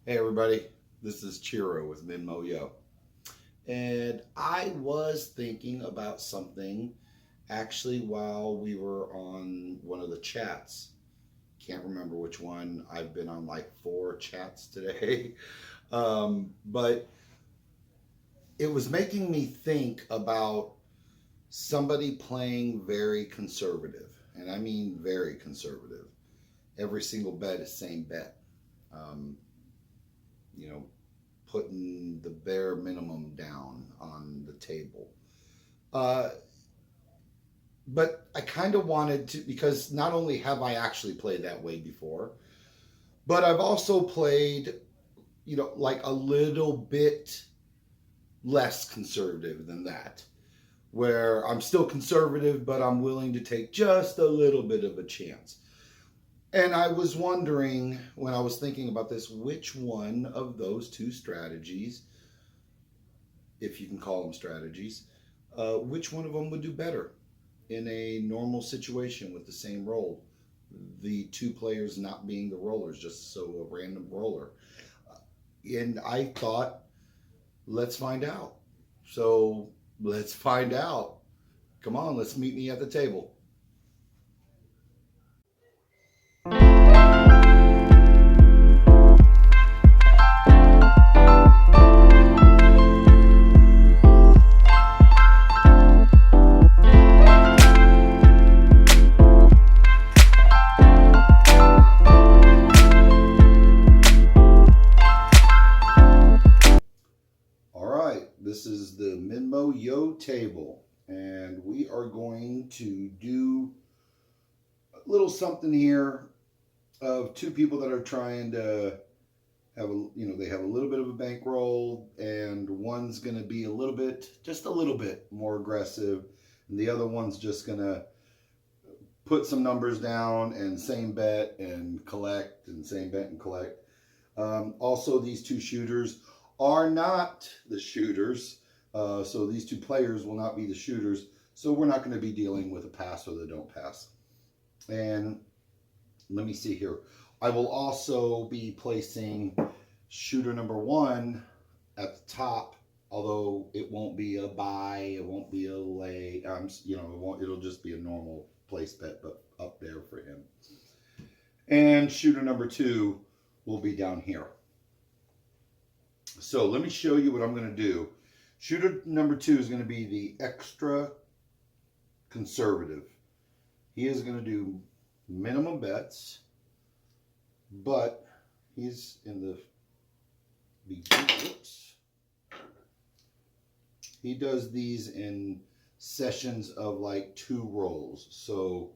Hey everybody, this is Chiro with Minmo Yo. And I was thinking about something actually while we were on one of the chats. Can't remember which one. I've been on like 4 chats today. But it was making me think about somebody playing very conservative. And I mean very conservative. Every single bet is same bet. Um, you know, putting the bare minimum down on the table. Uh, but I kind of wanted to, because not only have I actually played that way before, but I've also played, like a little bit less conservative than that, where I'm still conservative, but I'm willing to take just a little bit of a chance. And I was wondering when I was thinking about this, which one of those two strategies, if you can call them strategies, which one of them would do better in a normal situation with the same roll? The two players not being the rollers, just so a random roller. And I thought, let's find out. So let's find out. Come on, let's meet me at the table. All right, this is the Minmo Yo table, and we are going to do a little something here of two people that are trying to have they have a little bit of a bankroll, and one's going to be a little bit, just a little bit more aggressive, and the other one's just going to put some numbers down and same bet and collect and same bet and collect. Also, these two shooters are not the shooters. So these two players will not be the shooters. So we're not going to be dealing with a pass or the don't pass. And let me see here. I will also be placing shooter number 1 at the top, although it won't be a buy, it won't be a lay. It'll just be a normal place bet, but up there for him. And shooter number 2 will be down here. So let me show you what I'm going to do. Shooter number 2 is going to be the extra conservative. He is going to do minimum bets, but he's in the whoops. He does these in sessions of like 2 rolls. So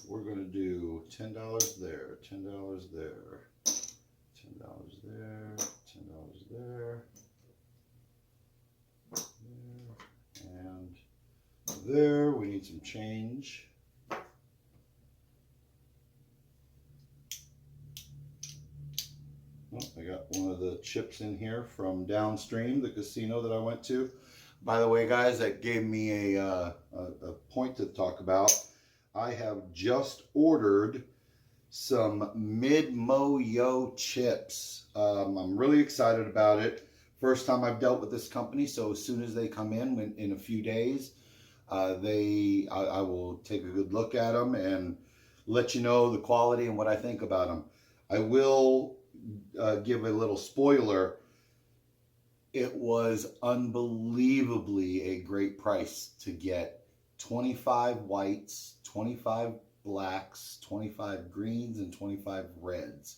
we're going to do $10 there, $10 there, $10 there, $10 there, and there. We need some change. Oh, I got one of the chips in here from downstream, the casino that I went to. By the way, guys, that gave me a point to talk about. I have just ordered some Minmo Yo chips. I'm really excited about it. First time I've dealt with this company, so as soon as they come in a few days, I will take a good look at them and let you know the quality and what I think about them. I will give a little spoiler. It was unbelievably a great price to get 25 whites, 25 blacks, 25 greens, and 25 reds.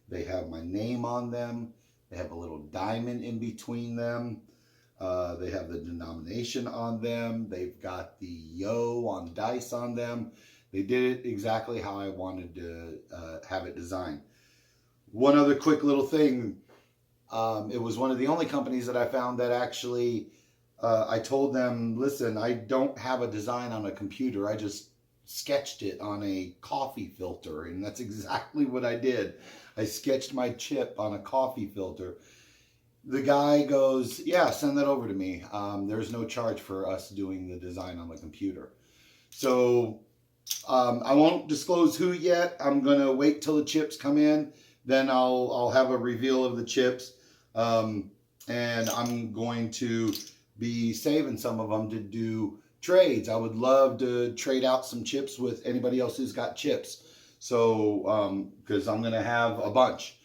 They have my name on them. They have a little diamond in between them. They have the denomination on them. They've got the yo on dice on them. They did it exactly how I wanted to have it designed. One other quick little thing. It was one of the only companies that I found that actually, I told them, listen, I don't have a design on a computer. I just sketched it on a coffee filter, and that's exactly what I did. I sketched my chip on a coffee filter. The guy goes, yeah, send that over to me. There's no charge for us doing the design on the computer. So I won't disclose who yet. I'm going to wait till the chips come in, then I'll have a reveal of the chips. And I'm going to be saving some of them to do trades. I would love to trade out some chips with anybody else who's got chips. So, because I'm going to have a bunch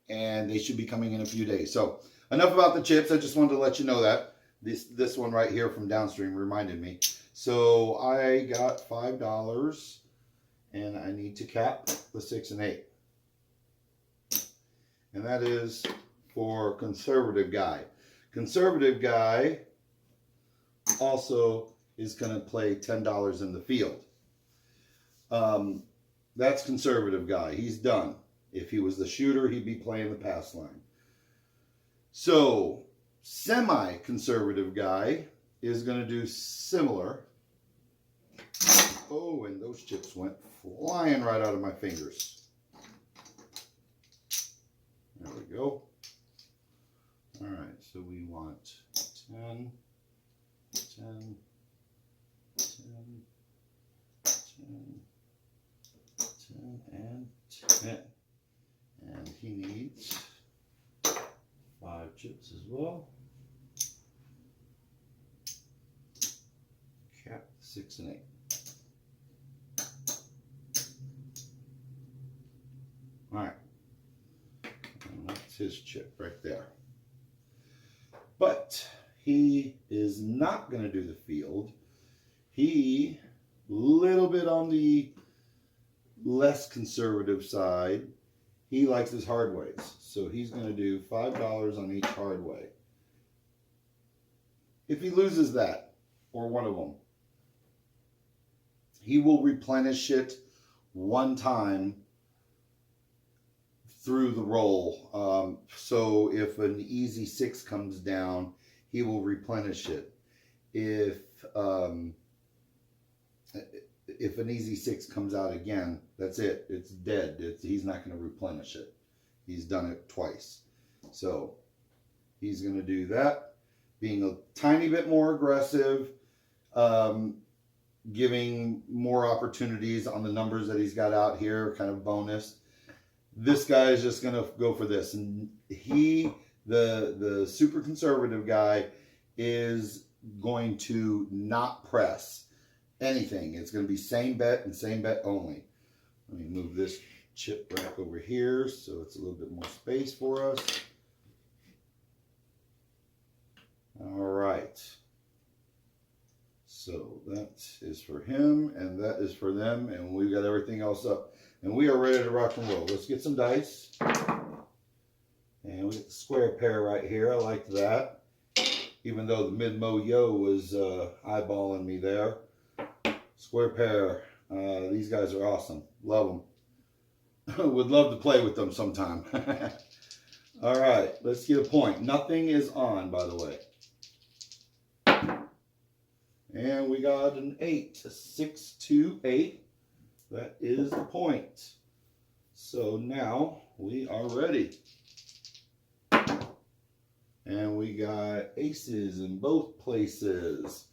and they should be coming in a few days. So enough about the chips. I just wanted to let you know that. This one right here from Downstream reminded me. So I got $5 and I need to cap the 6 and 8. And that is for Conservative Guy. Conservative Guy also is going to play $10 in the field. That's Conservative Guy. He's done. If he was the shooter, he'd be playing the pass line. So Semi-Conservative Guy is going to do similar. Oh, and those chips went flying right out of my fingers. There we go. All right, so we want 10, 10, 10, 10, 10, and 10. And he needs 5 chips as well. Cap 6 and 8. All right. And that's his chip right there. But he is not going to do the field. He, little bit on the less conservative side, he likes his hard ways. So he's going to do $5 on each hard way. If he loses that, or one of them, he will replenish it one time through the roll. So if an easy 6 comes down, he will replenish it. If an easy 6 comes out again, that's it. It's dead. He's not going to replenish it. He's done it twice. So he's going to do that, being a tiny bit more aggressive, giving more opportunities on the numbers that he's got out here, kind of bonus. This guy is just going to go for this. And he, the super conservative guy, is going to not press anything. It's going to be same bet and same bet only. Let me move this chip rack over here so it's a little bit more space for us. All right. So that is for him and that is for them, and we've got everything else up. And we are ready to rock and roll. Let's get some dice. And we get the square pair right here. I like that. Even though the Mid-Mo-Yo was eyeballing me there. Square pair. These guys are awesome. Love them. Would love to play with them sometime. All right. Let's get a point. Nothing is on, by the way. And we got an 8. A 6, 2, 8. That is the point. So now we are ready. And we got aces in both places.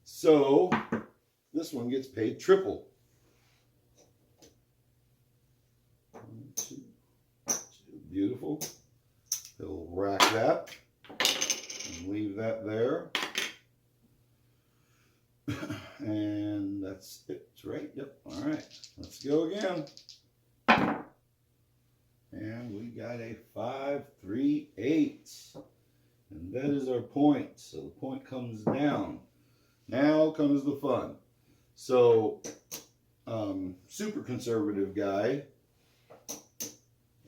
So this one gets paid triple. 1, 2, 2. Beautiful. He'll rack that and leave that there. And that's it, right? Yep. All right. Let's go again. And we got a 5, 3, 8. And that is our point. So the point comes down. Now comes the fun. So, super conservative guy.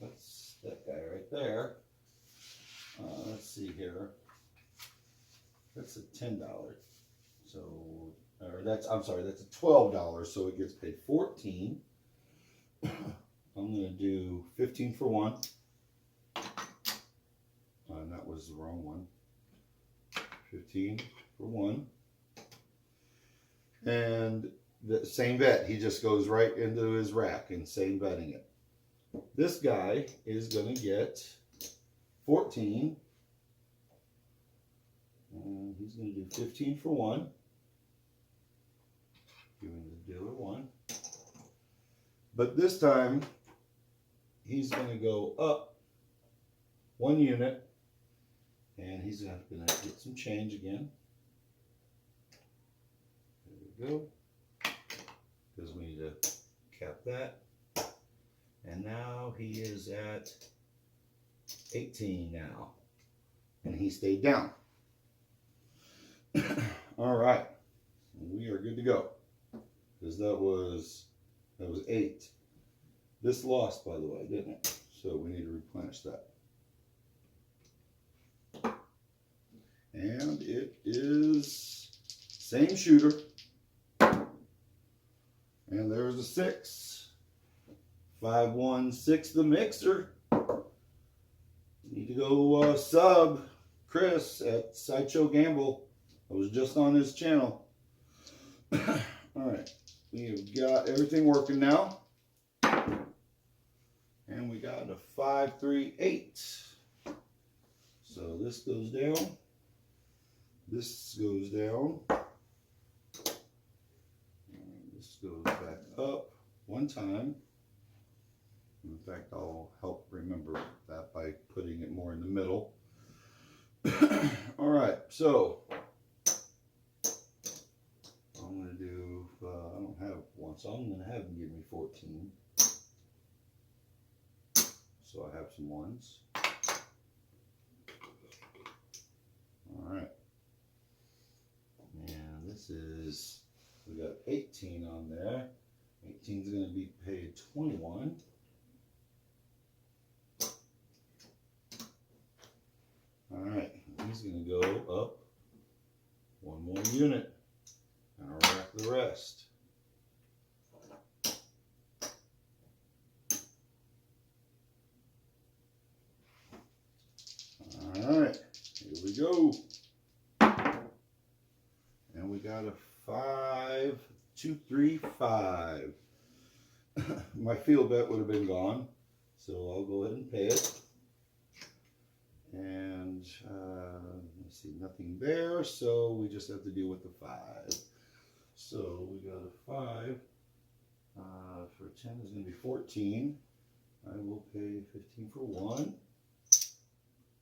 That's that guy right there. Let's see here. That's a $10. So, or that's, I'm sorry, that's a $12. So it gets paid 14. I'm going to do 15 for 1. That was the wrong one. 15 for 1. And the same bet. He just goes right into his rack and same betting it. This guy is going to get 14. And he's going to do 15 for 1. Giving the dealer 1. But this time, he's going to go up 1 unit, and he's going to get some change again. There we go. Because we need to cap that. And now he is at 18 now. And he stayed down. All right. We are good to go. Because that was 8. This lost, by the way, didn't it? So we need to replenish that. And it is same shooter. And there's a 6. 516 the mixer. Need to go sub Chris at Sideshow Gamble. I was just on his channel. All right, we have got everything working now. And we got a 538. So this goes down. This goes down. And this goes back up 1 time. In fact, I'll help remember that by putting it more in the middle. All right, so I'm going to do, I don't have 1, so I'm going to have him give me 14. So I have some 1s. All right. And this is, we got 18 on there. 18 is going to be paid 21. All right, he's going to go up 1 more unit, and I'll rack the rest. All right, here we go. And we got a 5, 2, 3, 5. My field bet would have been gone, so I'll go ahead and pay it. And let's see, nothing there, so we just have to deal with the 5. So we got a 5 for 10 is going to be 14. I will pay 15 for 1.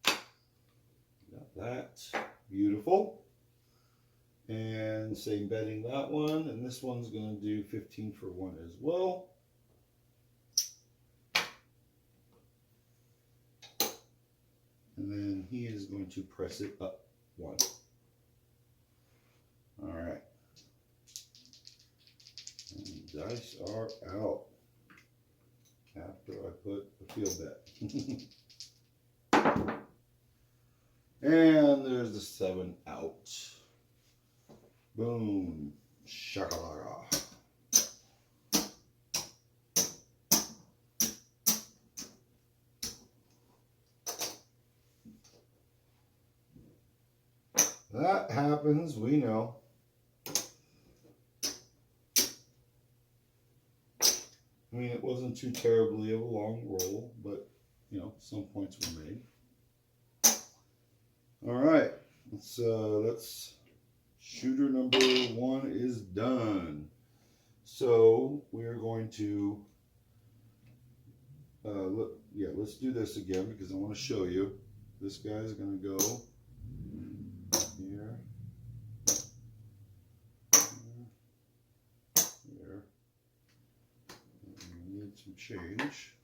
Got that. Beautiful. And same betting that one, and this one's going to do 15 for 1 as well. And then he is going to press it up 1. All right. And dice are out after I put the field bet. And there's the 7 out. Boom. Shakalaka. That happens, we know. I mean, it wasn't too terribly of a long roll, but, you know, some points were made. All right, let's shooter number 1 is done. So we're going to, let's do this again because I want to show you. This guy's going to go here, here. And we need some change.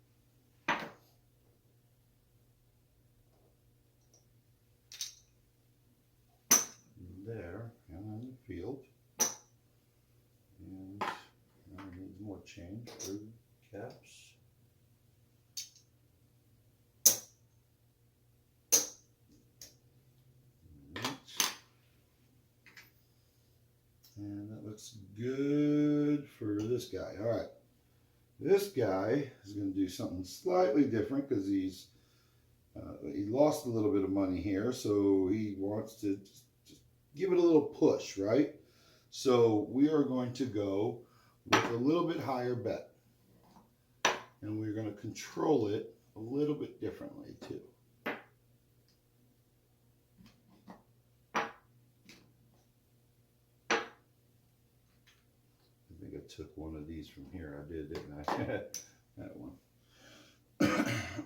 There, and on the field. And now we need more change for the caps. And that looks good for this guy. All right. This guy is going to do something slightly different because he lost a little bit of money here, so he wants to just give it a little push, right? So we are going to go with a little bit higher bet, and we're going to control it a little bit differently too. I think I took one of these from here. I did, didn't I? That one.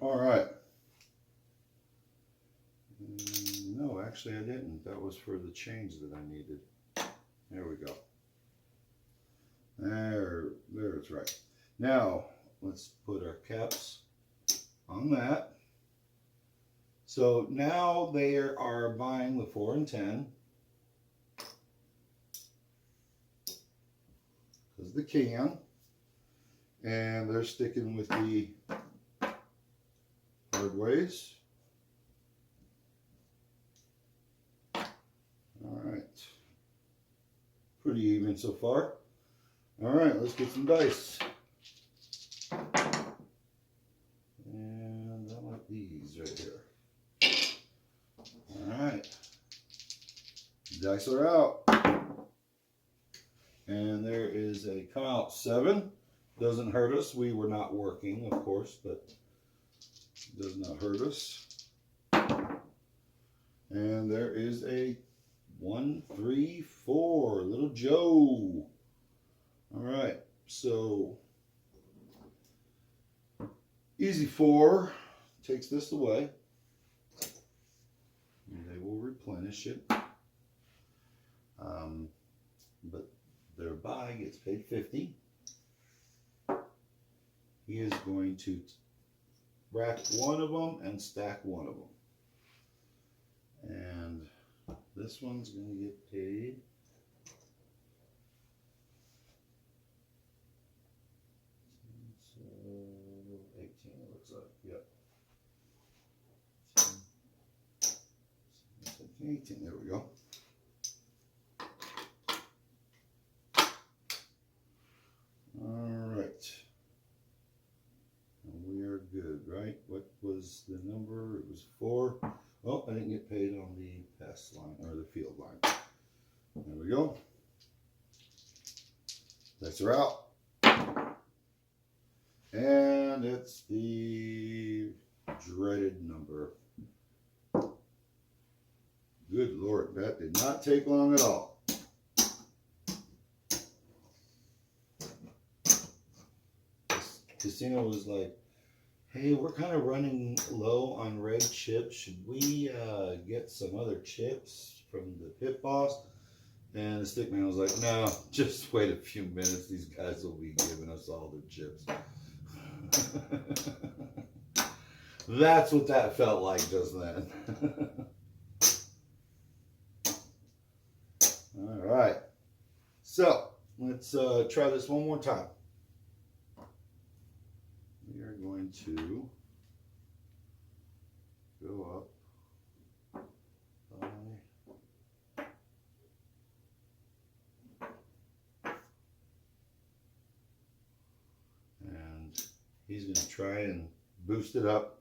All right. No, actually I didn't. That was for the change that I needed. There we go. There it's right. Now, let's put our caps on that. So now they are buying the 4 and 10. Because the can. And they're sticking with the hard ways. All right. Pretty even so far. All right, let's get some dice. And I like these right here. All right. Dice are out. And there is a come out 7. Doesn't hurt us. We were not working, of course, but does not hurt us. And there is a 1, 3, 4. Little Joe. All right. So easy 4 takes this away. And they will replenish it. But their buy gets paid 50. He is going to rack one of them and stack one of them. And this one's going to get paid. So 18 it looks like. Yep. 18, there we go. All right. And we are good, right? What was the number? It was 4. Oh, I didn't get paid on the pass line or the field line. There we go. Dice are out. And it's the dreaded number. Good Lord, that did not take long at all. Casino was like, hey, we're kind of running low on red chips. Should we get some other chips from the pit boss? And the stickman was like, no, just wait a few minutes. These guys will be giving us all their chips. That's what that felt like just then. All right. So let's try this one more time. We are going to go up by and he's going to try and boost it up.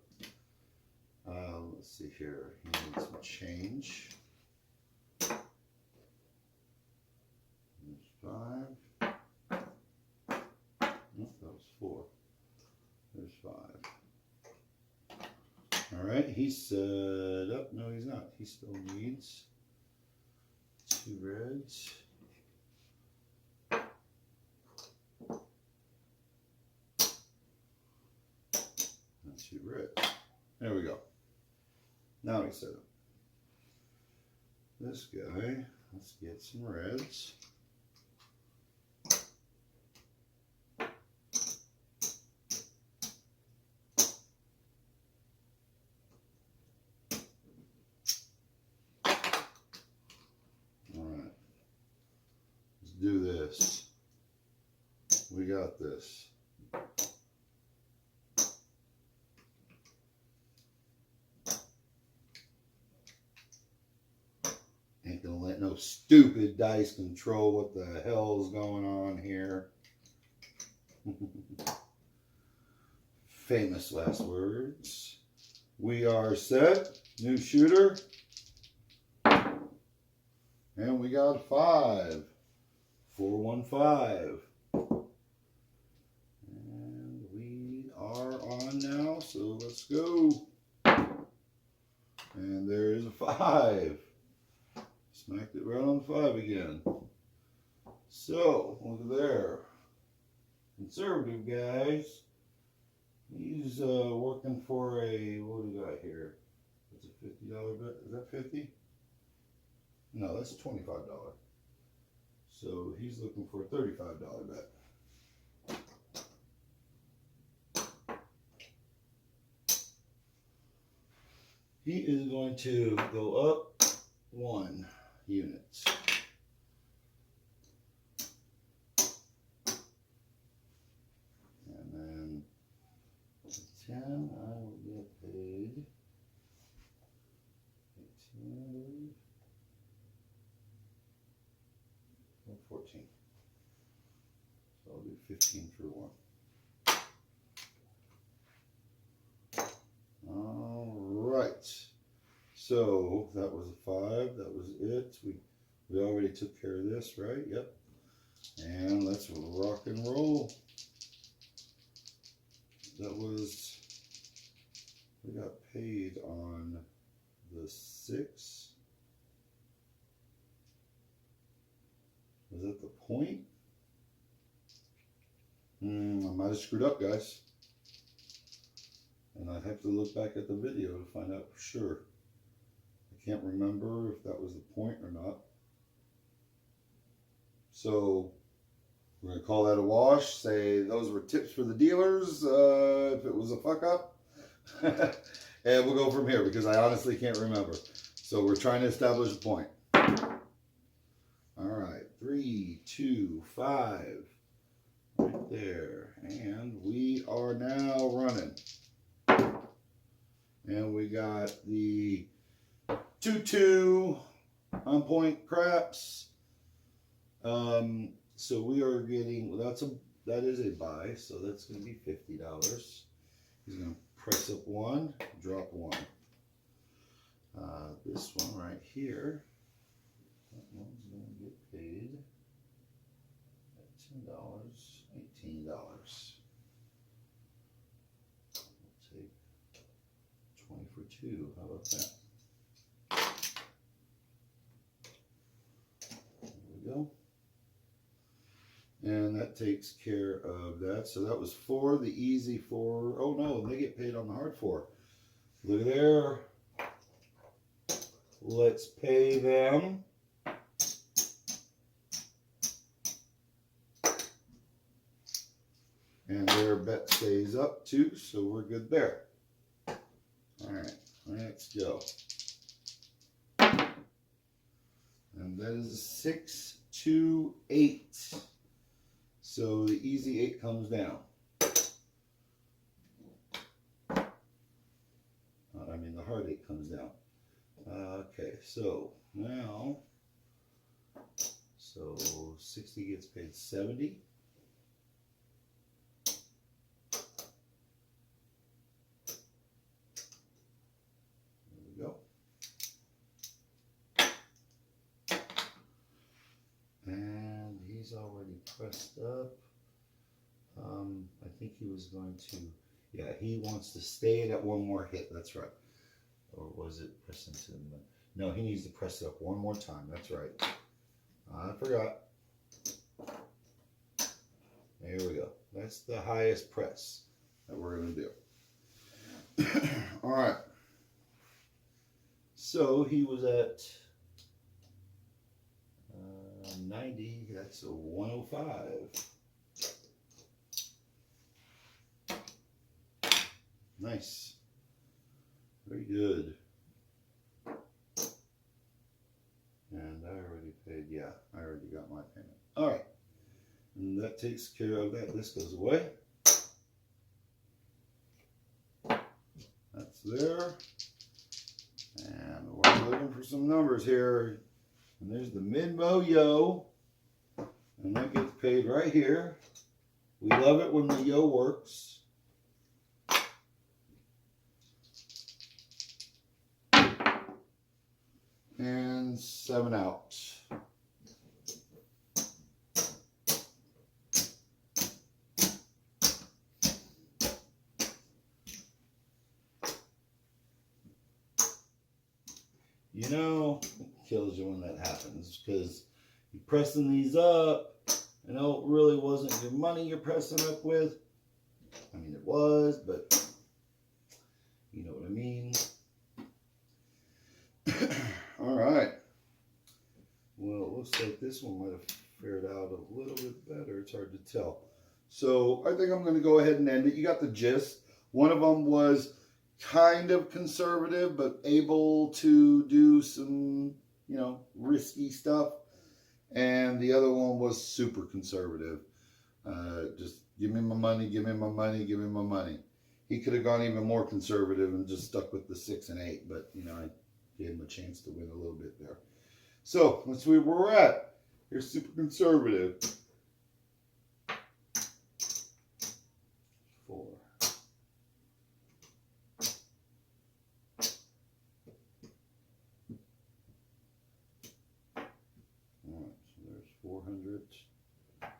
Let's see here. He needs some change. There's 5. Nope, that was 4. There's 5. All right, he's set up. No, he's not. He still needs 2 reds. And 2 reds. There we go. Now he's set up. This guy, let's get some reds. Do this. We got this. Ain't gonna let no stupid dice control what the hell's going on here. Famous last words. We are set. New shooter. And we got a 5. 415. And we are on now, so let's go. And there is a 5. Smacked it right on the 5 again. So, look there. Conservative guys. He's working for a, what do we got here? It's a $50 bet. Is that 50? No, that's $25. So he's looking for a $35 bet. He is going to go up 1 unit. And then 10, I will get paid 18, 14. So I'll do 15 through 1. All right. So that was a 5. That was it. We already took care of this, right? Yep. And let's rock and roll. That was, we got paid on the 6th. Was that the point? I might have screwed up, guys. And I'd have to look back at the video to find out for sure. I can't remember if that was the point or not. So we're going to call that a wash. Say those were tips for the dealers if it was a fuck up. And we'll go from here because I honestly can't remember. So we're trying to establish a point. All right. 3, 2, 5. Right there. And we are now running. And we got the 2-2 on point craps. So we are getting, that is a buy, so that's going to be $50. He's going to press up 1, drop 1. This one right here, that one's going to get paid at $10, $18. We'll take 20 for 2. How about that? There we go. And that takes care of that. So that was 4, the easy 4. Oh no, they get paid on the hard 4. Look there. Let's pay them. And their bet stays up too, so we're good there. All right, let's go. And that is a 6, 2, 8. So the easy 8 comes down. I mean, the hard 8 comes down. Okay, so now, 60 gets paid 70. There we go. And he's already pressed up. I think he was going to, yeah, he wants to stay at 1 more hit. That's right. Or was it pressing to the, no, he needs to press it up 1 more time. That's right. I forgot. There we go. That's the highest press that we're going to do. All right. So he was at 90. That's a 105. Nice. Very good. And I already paid, yeah, I already got my payment. All right. And that takes care of that. This goes away. That's there. And we're looking for some numbers here. And there's the Min-Mo-Yo. And that gets paid right here. We love it when the yo works. And 7 out. You know, it kills you when that happens because you're pressing these up and it really wasn't your money you're pressing up with. I mean, it was, but you know what I mean. All right. Well, it looks like this one might have fared out a little bit better. It's hard to tell. So I think I'm going to go ahead and end it. You got the gist. One of them was kind of conservative, but able to do some, you know, risky stuff. And the other one was super conservative. Just give me my money, give me my money, give me my money. He could have gone even more conservative and just stuck with the 6 and 8, but, you know, I gave him a chance to win a little bit there. So let's see where we're at. Here's super conservative. 4. All right, so there's 400, 25.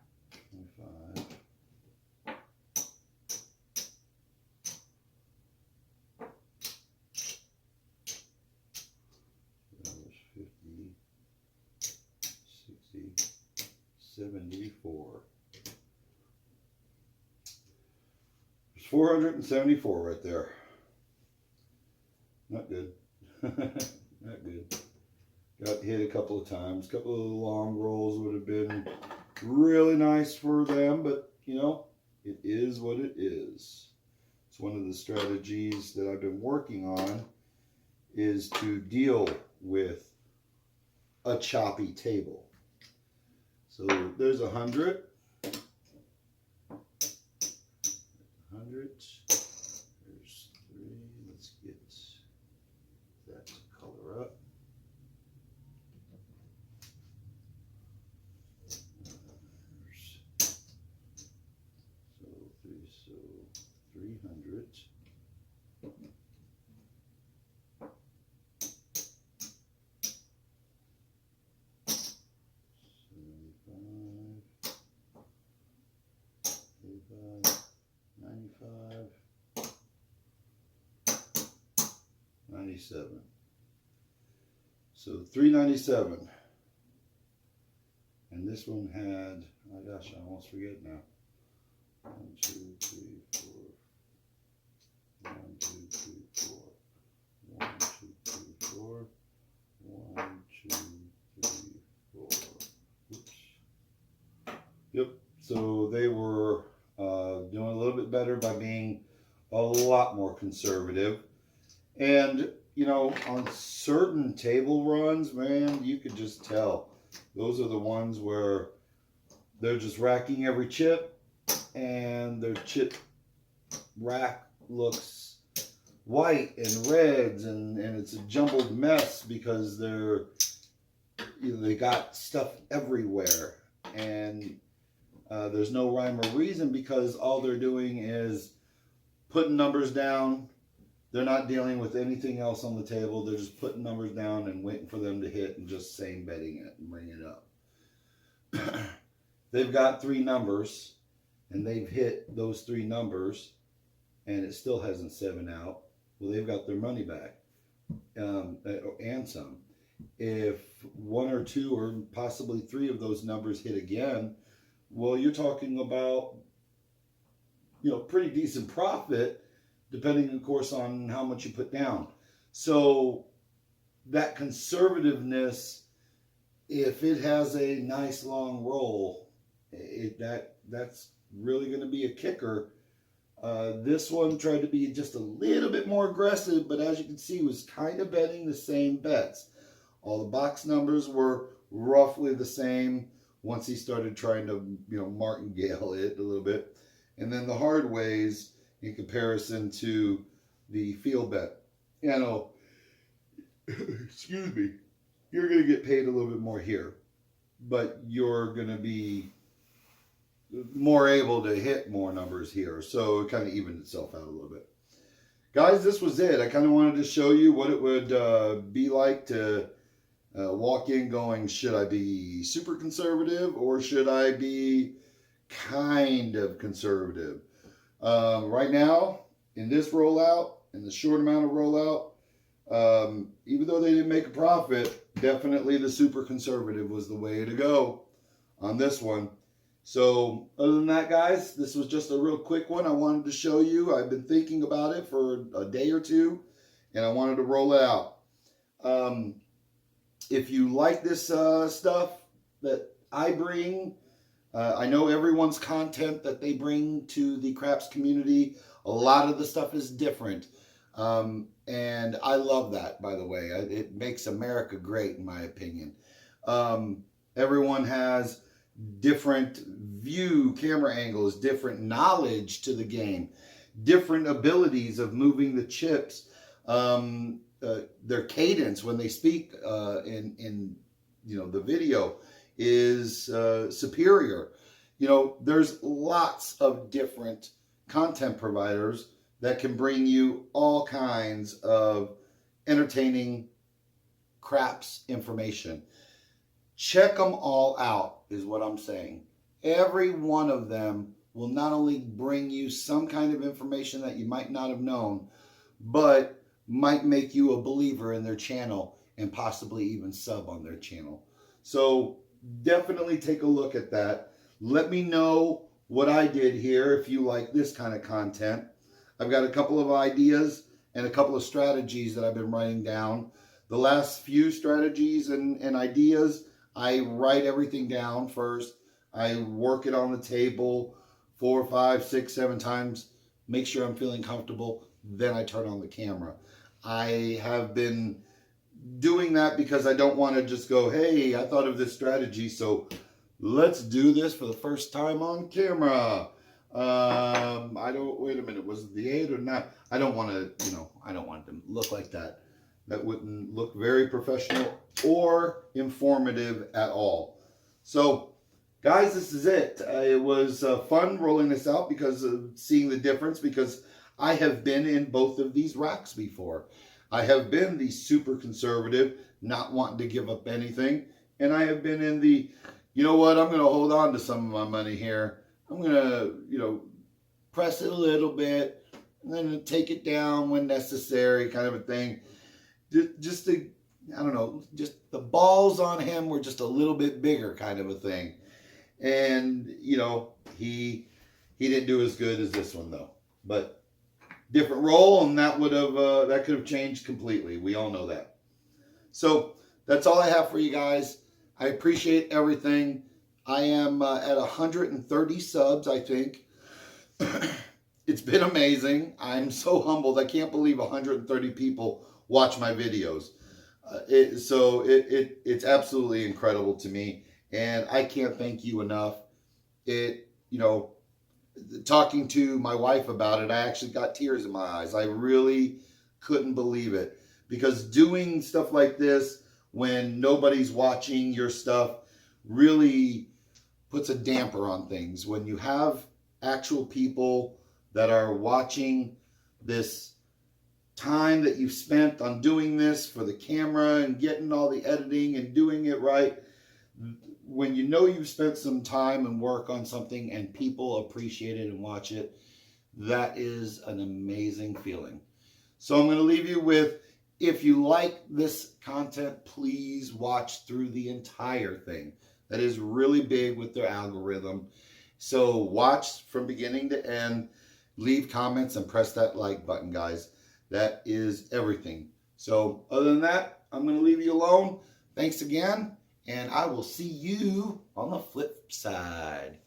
That was 50, 60, 74. There's 474 right there. Not good. Not good. Got hit a couple of times. A couple of long rolls would have been really nice for them, but you know, it is what it is. It's one of the strategies that I've been working on is to deal with a choppy table. So there's 100. 100. There's 3. Let's get that to color up. So 300. 97. So 397. And this one had, oh gosh, I almost forget now. 1, 2, 3, 4. 1, 2, 3, 4. 1, 2, 3, 4. 1, 2, 3, 4. Oops. Yep. So they were doing a little bit better by being a lot more conservative. And, you know, on certain table runs, man, you could just tell. Those are the ones where they're just racking every chip, and their chip rack looks white and reds, and it's a jumbled mess because they're, you know, they got stuff everywhere. And there's no rhyme or reason because all they're doing is putting numbers down. They're not dealing with anything else on the table. They're just putting numbers down and waiting for them to hit and just same betting it and bring it up. They've got 3 numbers and they've hit those 3 numbers and it still hasn't 7 out. Well, they've got their money back and some. If 1 or 2 or possibly 3 of those numbers hit again, well, you're talking about, you know, pretty decent profit, depending, of course, on how much you put down. So that conservativeness, if it has a nice long roll, that's really going to be a kicker. This one tried to be just a little bit more aggressive, but as you can see, was kind of betting the same bets. All the box numbers were roughly the same once he started trying to, you know, martingale it a little bit. And then the hard ways in comparison to the field bet. You know, excuse me, you're going to get paid a little bit more here, but you're going to be more able to hit more numbers here. So it kind of evened itself out a little bit. Guys, this was it. I kind of wanted to show you what it would be like to walk in going, should I be super conservative or should I be kind of conservative? Right now, in this rollout, in the short amount of rollout, even though they didn't make a profit, definitely the super conservative was the way to go on this one. So other than that, guys, this was just a real quick one I wanted to show you. I've been thinking about it for a day or two, and I wanted to roll it out. If you like this stuff that I bring, I know everyone's content that they bring to the craps community, a lot of the stuff is different. And I love that, by the way. It makes America great, in my opinion. Everyone has different camera angles, different knowledge to the game, different abilities of moving the chips, their cadence when they speak in the video is superior. There's lots of different content providers that can bring you all kinds of entertaining craps information. Check them all out is what I'm saying. Every one of them will not only bring you some kind of information that you might not have known, but might make you a believer in their channel and possibly even sub on their channel. So definitely take a look at that. Let me know what I did here if you like this kind of content. I've got a couple of ideas and a couple of strategies that I've been writing down. The last few strategies and ideas, I write everything down first. I work it on the table 4, 5, 6, 7 times, make sure I'm feeling comfortable, then I turn on the camera. I have been doing that because I don't want to just go, hey, I thought of this strategy, so let's do this for the first time on camera. Wait a minute, was it the 8 or 9? I don't want to, I don't want it to look like that. That wouldn't look very professional or informative at all. So, guys, this is it. It was fun rolling this out because of seeing the difference, because I have been in both of these racks before. I have been the super conservative, not wanting to give up anything. And I have been in the, you know what, I'm going to hold on to some of my money here. I'm going to, press it a little bit and then take it down when necessary, kind of a thing. Just to, I don't know, just the balls on him were just a little bit bigger, kind of a thing. And, he didn't do as good as this one, though. But different role, and that could have changed completely. We all know that. So that's all I have for you guys. I appreciate everything. I am at 130 subs, I think. It's been amazing. I'm so humbled. I can't believe 130 people watch my videos. It's absolutely incredible to me, and I can't thank you enough. Talking to my wife about it, I actually got tears in my eyes. I really couldn't believe it, because doing stuff like this when nobody's watching your stuff really puts a damper on things. When you have actual people that are watching this time that you've spent on doing this for the camera and getting all the editing and doing it right, when you know you've spent some time and work on something and people appreciate it and watch it, that is an amazing feeling. So I'm going to leave you with, if you like this content, please watch through the entire thing. That is really big with their algorithm. So watch from beginning to end, leave comments, and press that like button, guys. That is everything. So other than that, I'm going to leave you alone. Thanks again, and I will see you on the flip side.